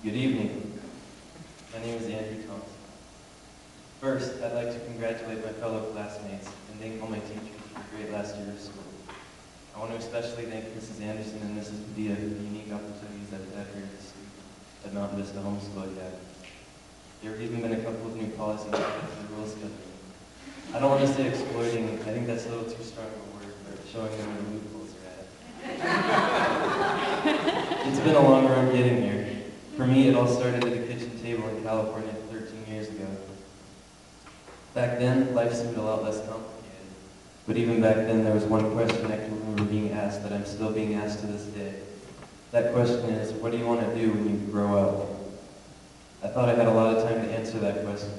Good evening. My name is Andrew Thompson. First, I'd like to congratulate my fellow classmates and thank all my teachers for a great last year of school. I want to especially thank Mrs. Anderson and Mrs. Padilla for the unique opportunities I've had here at Mountain Vista Homeschool Academy. There have even been a couple of new policies added to the rules schedule. I don't want to say exploiting, I think that's a little too strong of a word, but showing them where the loopholes are at. It's been a long road getting here. For me, it all started at a kitchen table in California 13 years ago. Back then, life seemed a lot less complicated. But even back then, there was one question I can remember being asked that I'm still being asked to this day. That question is, what do you want to do when you grow up? I thought I had a lot of time to answer that question.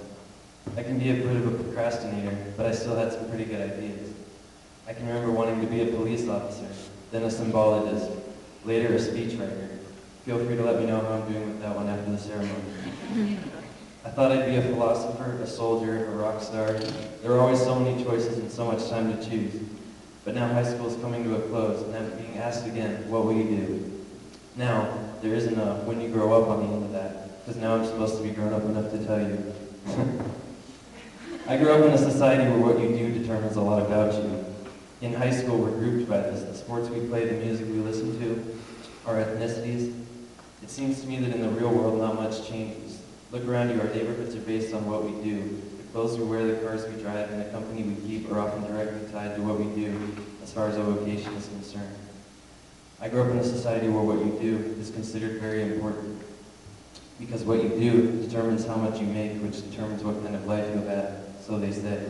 I can be a bit of a procrastinator, but I still had some pretty good ideas. I can remember wanting to be a police officer, then a symbologist, later a speechwriter. Feel free to let me know how I'm doing with that one after the ceremony. I thought I'd be a philosopher, a soldier, a rock star. There were always so many choices and so much time to choose. But now high school is coming to a close, and I'm being asked again, what will you do? Now, there isn't a when you grow up on the end of that, because now I'm supposed to be grown up enough to tell you. I grew up in a society where what you do determines a lot about you. In high school, we're grouped by this, the sports we play, the music we listen to, our ethnicities. It seems to me that in the real world, not much changes. Look around you, our neighborhoods are based on what we do. The clothes we wear, the cars we drive, and the company we keep are often directly tied to what we do as far as our vocation is concerned. I grew up in a society where what you do is considered very important. Because what you do determines how much you make, which determines what kind of life you'll have, so they say.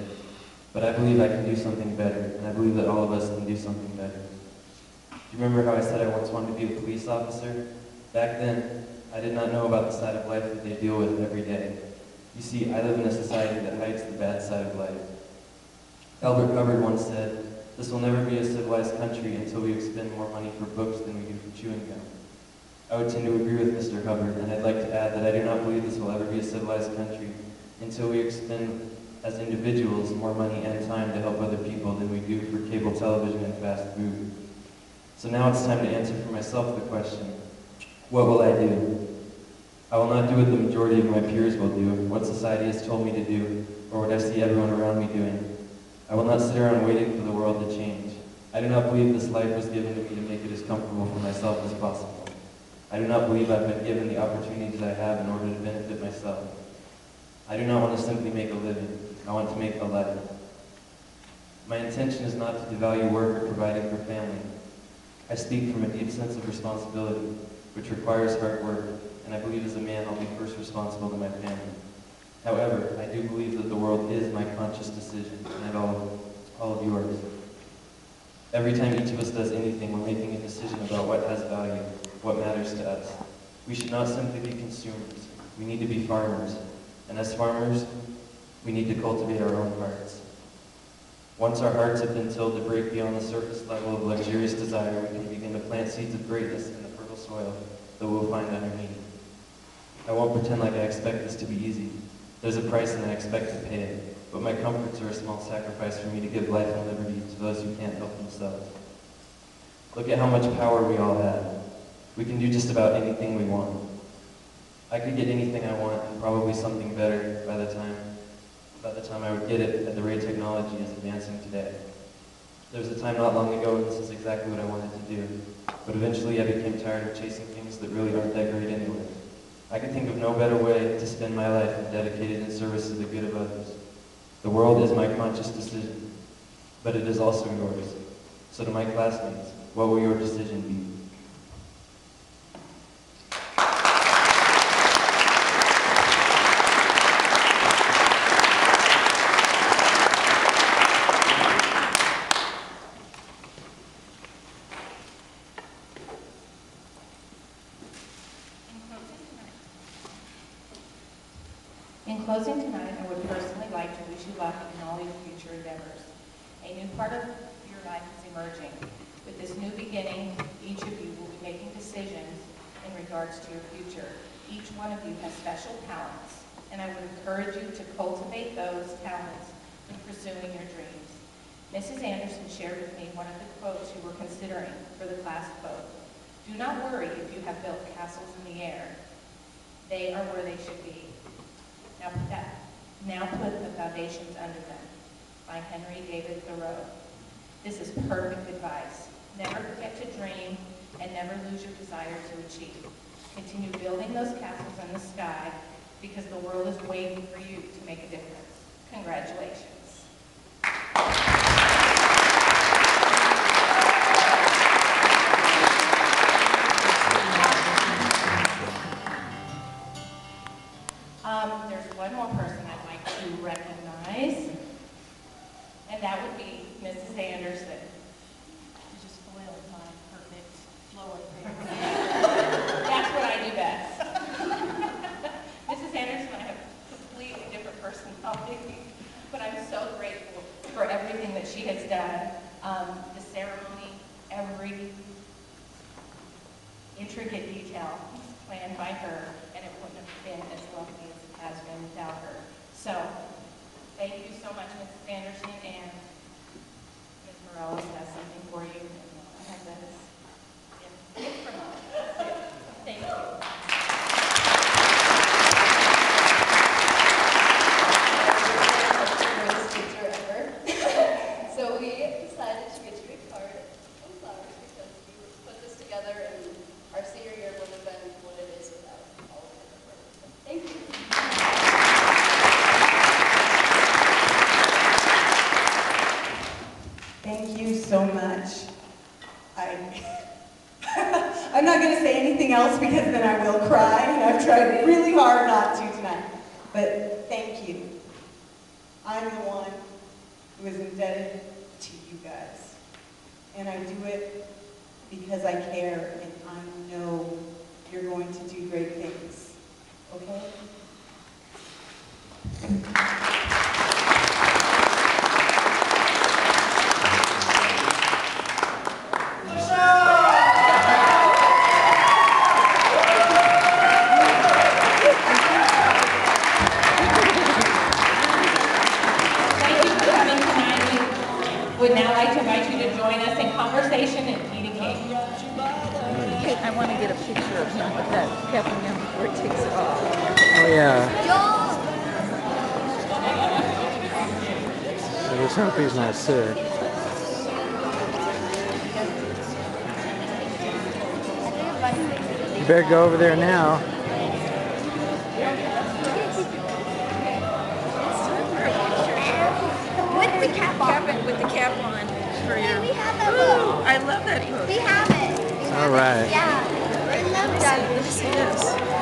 But I believe I can do something better, and I believe that all of us can do something better. Do you remember how I said I once wanted to be a police officer? Back then, I did not know about the side of life that they deal with every day. You see, I live in a society that hides the bad side of life. Albert Hubbard once said, "This will never be a civilized country until we expend more money for books than we do for chewing gum." I would tend to agree with Mr. Hubbard, and I'd like to add that I do not believe this will ever be a civilized country until we expend, as individuals, more money and time to help other people than we do for cable television and fast food. So now it's time to answer for myself the question, what will I do? I will not do what the majority of my peers will do, what society has told me to do, or what I see everyone around me doing. I will not sit around waiting for the world to change. I do not believe this life was given to me to make it as comfortable for myself as possible. I do not believe I've been given the opportunities I have in order to benefit myself. I do not want to simply make a living. I want to make a life. My intention is not to devalue work or providing for family. I speak from a deep sense of responsibility, which requires hard work, and I believe as a man I'll be first responsible to my family. However, I do believe that the world is my conscious decision, and all of yours. Every time each of us does anything, we're making a decision about what has value, what matters to us. We should not simply be consumers. We need to be farmers. And as farmers, we need to cultivate our own hearts. Once our hearts have been tilled to break beyond the surface level of luxurious desire, we can begin to plant seeds of greatness in the fertile soil that we'll find underneath. I won't pretend like I expect this to be easy. There's a price and I expect to pay it, but my comforts are a small sacrifice for me to give life and liberty to those who can't help themselves. Look at how much power we all have. We can do just about anything we want. I could get anything I want and probably something better by the time I would get it at the rate technology is advancing today. There was a time not long ago when this is exactly what I wanted to do, but eventually I became tired of chasing things that really aren't that great anyway. I could think of no better way to spend my life than dedicated in service to the good of others. The world is my conscious decision, but it is also yours. So to my classmates, what will your decision be? In closing tonight, I would personally like to wish you luck in all your future endeavors. A new part of your life is emerging. With this new beginning, each of you will be making decisions in regards to your future. Each one of you has special talents, and I would encourage you to cultivate those talents in pursuing your dreams. Mrs. Anderson shared with me one of the quotes you were considering for the class vote. Do not worry if you have built castles in the air. They are where they should be. Now put the foundations under them, by Henry David Thoreau. This is perfect advice. Never forget to dream and never lose your desire to achieve. Continue building those castles in the sky because the world is waiting for you to make a difference. Congratulations. There's one more person I'd like to recognize, and that would be Mrs. Anderson. You just spoiled my perfect flow of things. That's what I do best. Mrs. Anderson and I have completely different personalities, but I'm so grateful for everything that she has done. The ceremony, every intricate detail was planned by her, and it wouldn't have been as lovely as it has been without her. So, thank you so much, Mrs. Anderson, and Ms. Morales has something for you. I have this gift from her. Thank you. Greatest teacher ever. So we decided to get you a card and flowers because you put this together, and our senior year would have been what it is without all of your work. So thank you. Thank you so much. I'm not going to say anything else because then I will cry, and I've tried really hard not to tonight. But thank you. I'm the one who is indebted to you guys. And I do it because I care, and I know you're going to do great things. Okay? Would now like to invite you to join us in conversation and eat a cake. I want to get a picture of him with that cap on him before he takes it off. Oh yeah. I just hope he's not sick. You better go over there now. With the cap on. With the cap on. For you. We have that book. I love that book. We have it. All right. Yeah. I love that. Let me see this.